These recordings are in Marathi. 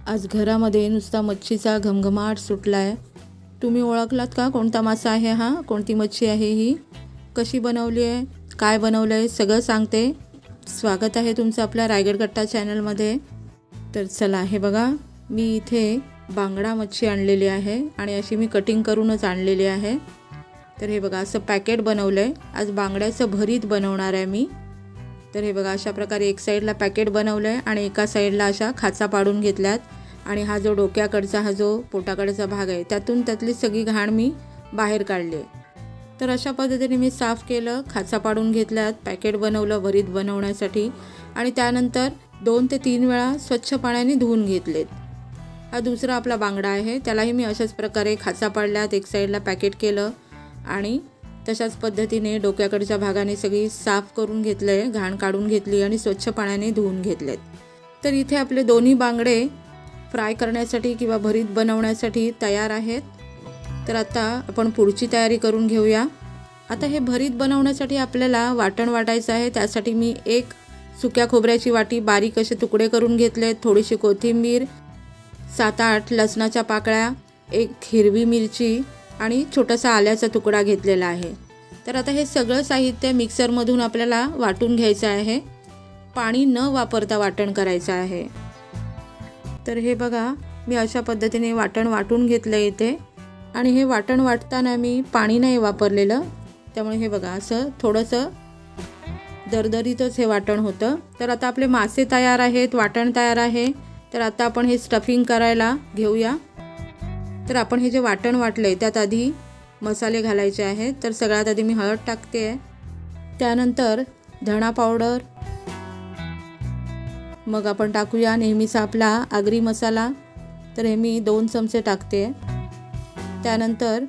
आज घरामध्ये नुसता मच्छीचा घमघमाट सुटला आहे। तुम्ही ओळखलात का कोणता मासा आहे हा, कोणती मच्छी आहे ही, कशी बनवली आहे, काय बनवलं आहे, सगळं सांगते। स्वागत आहे तुमचं आपल्या रायगड कट्टा चॅनलमध्ये। तर चला, हे बघा मी इथे बांगडा मच्छी आणलेली आहे आणि अशी मी कटिंग करूनच आणलेली आहे। तर हे बघा असं पॅकेट बनवलं आहे। आज बांगड्याचं भरीत बनवणार आहे मी। तर हे बघा अशा प्रकारे एक साईडला पॅकेट बनवलं आहे आणि एका साईडला अशा खाचा पाडून घेतल्यात आणि हा जो डोक्याकडचा हा जो पोटाकडचा भाग आहे त्यातली सगळी घाण मी बाहेर काढली आहे। तर अशा पद्धतीने मी साफ केलं, खाचा पाडून घेतल्यात, पॅकेट बनवलं भरीत बनवण्यासाठी आणि त्यानंतर 2 ते 3 वेळा स्वच्छ पाण्याने धुवून घेतलेत। हा दुसरा आपला बांगडा आहे, त्यालाही मी अशाच प्रकारे खाचा पाडल्यात, एक साईडला पॅकेट केलं आणि तशाच पद्धतीने डोक्याकडच्या भागाने सगळी साफ करून घेतलंय, घाण काढून घेतली आणि स्वच्छ पाण्याने धुवून घेतलेत। तर इथे आपले दोन्ही बांगडे फ्राय करण्यासाठी किंवा भरीत बनवण्यासाठी तयार आहेत। तर आता आपण पुढची तयारी करून घेऊया। आता हे भरीत बनवण्यासाठी आपल्याला वाटण वाटायचं आहे। त्यासाठी मी एक सुक्या खोबऱ्याची वाटी बारीक असे तुकडे करून घेतले, थोडीशी कोथिंबीर, 7-8 लसणाच्या पाकळ्या, एक हिरवी मिरची आणि छोटासा आल्याचा तुकडा घेतलेला आहे। तर आता हे सगळं साहित्य मिक्सरमधून आपल्याला वाटून घ्यायचं आहे, पाणी न वापरता वाटण करायचं आहे। तर हे बघा मी अशा पद्धतीने वाटण वाटून घेतलं इथे आणि हे वाटण वाटताना मी पाणी नाही वापरलेलं, त्यामुळे हे बघा असं थोडंसं दरदरीतच हे वाटण होतं। तर आता आपले मासे तयार आहेत, वाटण तयार आहे। तर आता आपण हे स्टफिंग करायला घेऊया। तर आपण हे जे वाटण वाटलंय त्यात आधी मसाले घालायचे आहेत। तर सगळ्यात आधी मी हळद टाकते, त्यानंतर धणा पावडर, मग आपण टाकूया नेहमीचा आपला आगरी मसाला। तर हे मी 2 चमचे टाकते। त्यानंतर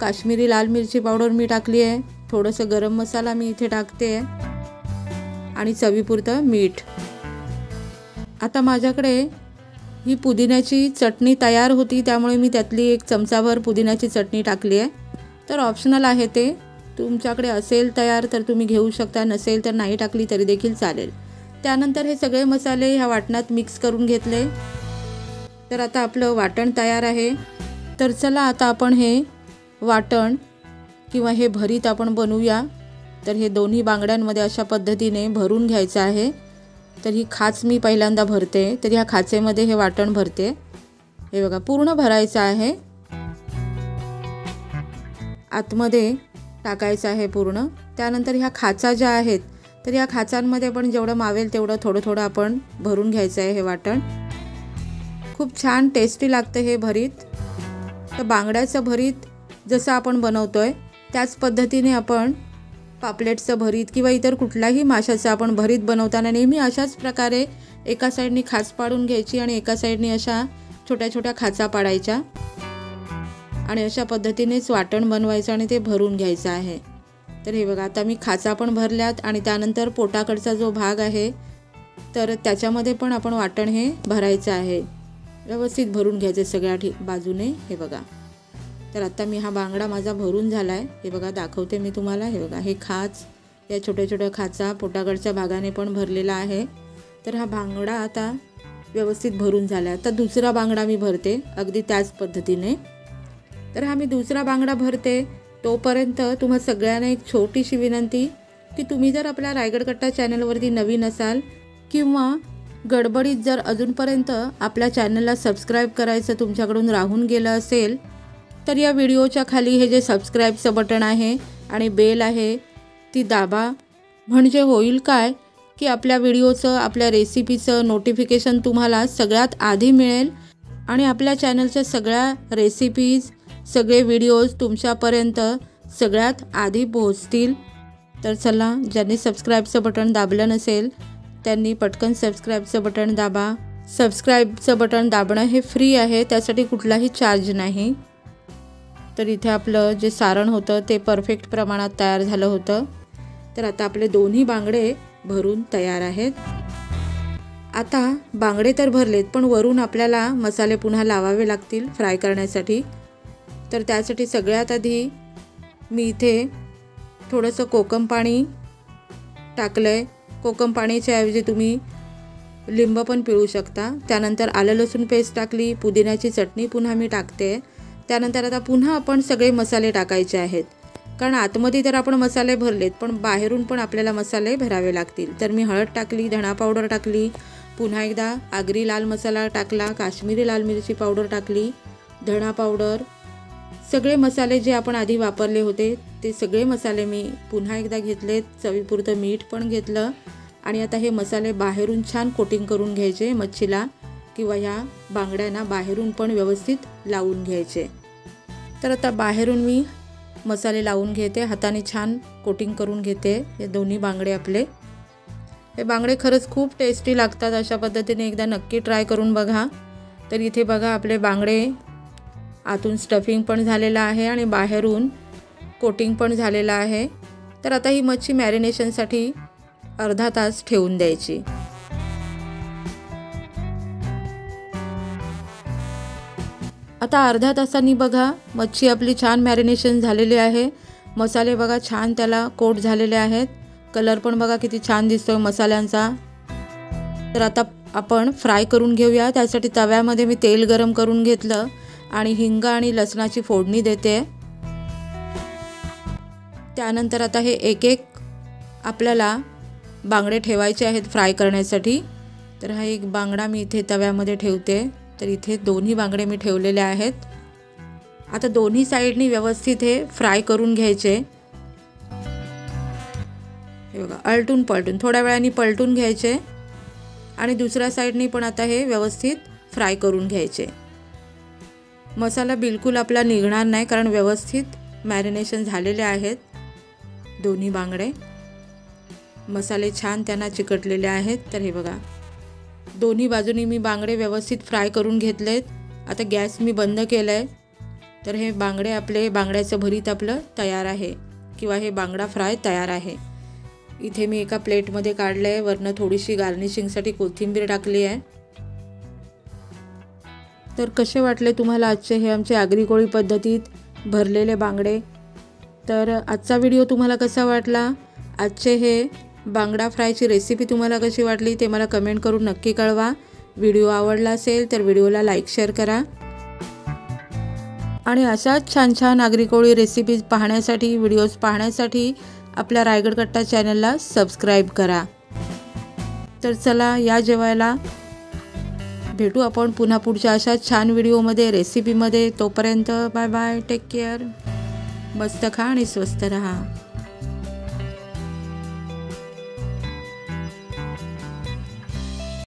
काश्मीरी लाल मिरची पावडर मी टाकली आहे, थोडंसं गरम मसाला मी इथे टाकते आणि चवीपुरतं मीठ। आता माझ्याकडे ही पुदिन्याची चटणी तयार होती, त्यामुळे मी त्यातली 1 चमचाभर पुदिन्याची चटणी टाकली आहे। तर ऑप्शनल आहे ते, तुमच्याकडे असेल तयार तर तुम्ही घेऊ शकता, नसेल तर नाही टाकली तरी देखील चालेल। त्यानंतर हे सगळे मसाले ह्या वाटणात मिक्स करून घेतले। तर आता आपलं वाटण तयार आहे। तर चला आता आपण हे वाटण किंवा हे भरीत आपण बनवूया। तर हे दोन्ही बांगड्यांमध्ये अशा पद्धतीने भरून घ्यायचं आहे। तर ही खाच मी पहिल्यांदा भरते, तर ह्या खाचेमध्ये हे वाटण भरते। हे बघा पूर्ण भरायचं आहे, आतमध्ये टाकायचं आहे पूर्ण। त्यानंतर ह्या खाचा ज्या आहेत तर या खाचांमध्ये पण जेवढं मावेल तेवढं थोडं थोडं आपण भरून घ्यायचं आहे हे वाटण। खूप छान टेस्टी लागतं हे भरीत। तर बांगड्याचं भरीत जसं आपण बनवतोय त्याच पद्धतीने आपण पापलेटचं भरीत किंवा इतर कुठल्याही माशाचं आपण भरीत बनवताना नेहमी अशाच प्रकारे एका साईडनी खाच पाडून घ्यायची आणि एका साईडनी अशा छोट्या छोट्या खाचा पाडायच्या आणि अशा पद्धतीनेच वाटण बनवायचं आणि ते भरून घ्यायचं आहे। तर हे बघा आता मी खाचा पण भरल्यात आणि त्यानंतर पोटाकडचा जो भाग आहे तर त्याच्यामध्ये पण आपण वाटण हे भरायचं आहे, व्यवस्थित भरून घ्यायचं सगळ्या बाजूने। हे बघा तर आता मी हा बांगडा माझा भरून झाला आहे, हे बघा दाखवते मी तुम्हाला। हे बघा हे खाच, या छोट्या छोट्या खाचा पोटाकडच्या भागाने पण भरलेला आहे। तर हा बांगडा आता व्यवस्थित भरून झाला आहे। आता दुसरा बांगडा मी भरते अगदी त्याच पद्धतीने। तर हा मी दुसरा बांगडा भरते तोपर्यंत तुम्हा सगळ्यांना एक छोटीशी विनंती की तुम्ही जर आपल्या रायगड कट्टा चॅनलवरती नवीन असाल किंवा गडबडीत जर अजूनपर्यंत आपल्या चॅनलला सबस्क्राईब करायचं तुमच्याकडून राहून गेलं असेल तर या व्हिडिओच्या खाली हे जे सबस्क्राईबचं बटन आहे आणि बेल आहे ती दाबा। म्हणजे होईल काय की आपल्या व्हिडिओचं, आपल्या रेसिपीचं नोटिफिकेशन तुम्हाला सगळ्यात आधी मिळेल आणि आपल्या चॅनलच्या सगळ्या रेसिपीज, सगळे व्हिडिओज तुमच्यापर्यंत सगळ्यात आधी पोहोचतील। तर चला, ज्यांनी सबस्क्राईबचं बटन दाबलं नसेल त्यांनी पटकन सबस्क्राईबचं बटन दाबा। सबस्क्राईबचं बटन दाबणं हे फ्री आहे, त्यासाठी कुठलाही चार्ज नाही। तर इथे आपलं जे सारण होतं ते परफेक्ट प्रमाणात तयार झालं होतं। तर आता आपले दोन्ही बांगडे भरून तयार आहेत। आता बांगडे तर भरलेत, पण वरून आपल्याला मसाले पुन्हा लावावे लागतील फ्राय करण्यासाठी। तर त्यासाठी सगळ्यात आधी मी इथे थोडंसं कोकम पाणी टाकलं आहे। कोकम पाण्याच्या ऐवजी तुम्ही लिंब पण पिळू शकता। त्यानंतर आलं लसूण पेस्ट टाकली, पुदिन्याची चटणी पुन्हा मी टाकते। त्यानंतर आता पुन्हा आपण सगळे मसाले टाकायचे आहेत, कारण आतमध्ये तर आपण मसाले भरलेत पण बाहेरून पण आपल्याला मसाले भरावे लागतील। तर मी हळद टाकली, धणा पावडर टाकली, पुन्हा एकदा आगरी लाल मसाला टाकला, काश्मीरी लाल मिरची पावडर टाकली, धणा पावडर, सगळे मसाले जे आपण आधी वापरले होते ते सगळे मसाले मी पुन्हा एकदा घेतलेत। चवीपुरतं मीठ पण घेतलं आणि आता हे मसाले बाहेरून छान कोटिंग करून घ्यायचे मच्छीला किंवा ह्या बांगड्यांना बाहेरून पण व्यवस्थित लावून घ्यायचे। तर आता बाहेरून मी मसाले लावून घेते, हाताने छान कोटिंग करून घेते हे दोन्ही बांगडे आपले। हे बांगडे खरंच खूप टेस्टी लागतात, अशा पद्धतीने एकदा नक्की ट्राय करून बघा। तर इथे बघा आपले बांगडे आतून स्टफिंग पण झालेलं आहे आणि बाहेरून कोटिंग पण झालेलं आहे। तर आता ही मच्छी मॅरिनेशनसाठी अर्धा तास ठेवून द्यायची। आता अर्धा तासांनी बघा मच्छी आपली छान मॅरिनेशन झालेली आहे। मसाले बघा छान त्याला कोट झालेले आहेत, कलर पण बघा किती छान दिसतोय मसाल्यांचा। तर आता आपण फ्राय करून घेऊया। त्यासाठी तव्यामध्ये मी तेल गरम करून घेतलं आणि हिंग आणि लसणाची फोडणी देते। त्यानंतर आता हे एक एक आपल्याला बांगडे ठेवायचे आहेत फ्राय करण्यासाठी। तर हा एक बांगडा मी इथे तव्यामध्ये ठेवते। तर इथे दोन्ही बांगडे मी ठेवलेले आहेत। आता दोन्ही साइडनी व्यवस्थित हे फ्राय करून घ्यायचे। हे बघा आलटून पलटून थोड्या वेळाने पलटून घ्यायचे आणि दुसऱ्या साइडनी पण आता हे व्यवस्थित फ्राय करून घ्यायचे। मसाला बिलकुल आपला निघणार नाही, कारण व्यवस्थित मॅरिनेशन झालेले आहेत दोन्ही बांगडे। मसाले छान त्यांना चिकटलेले आहेत। तर हे बघा दोन्ही बाजूनी मी बांगडे व्यवस्थित फ्राय करून घेतलेत। आता गॅस मी बंद केलाय। तर हे बांगडे आपले बांगड्याचं भरीत आपलं तयार आहे किंवा हे बांगडा फ्राय तयार आहे। इथे मी एका प्लेटमध्ये काढलंय, वरनं थोडीशी गार्निशिंगसाठी कोथिंबीर टाकली आहे। तर कसे वाटले तुम्हाला आजचे हे आमचे आगरी कोळी पद्धतीत भरलेले बांगडे? तर आजचा व्हिडिओ तुम्हाला कसा वाटला? आजचे हे बांगडा फ्रायची रेसिपी तुम्हाला कशी वाटली ते मला कमेंट करून नक्की कळवा। व्हिडिओ आवडला असेल तर व्हिडिओला लाईक शेअर करा आणि अशाच छान छान आगरी कोळी रेसिपीज पाहण्यासाठी, व्हिडिओज पाहण्यासाठी आपल्या रायगड कट्टा चॅनलला सबस्क्राईब करा। तर चला या जेवायला भेटू आपण पुन्हा पुढच्या अशा छान व्हिडिओमध्ये, रेसिपीमध्ये। तोपर्यंत बाय बाय, टेक केअर, मस्त खा आणि स्वस्त रहा।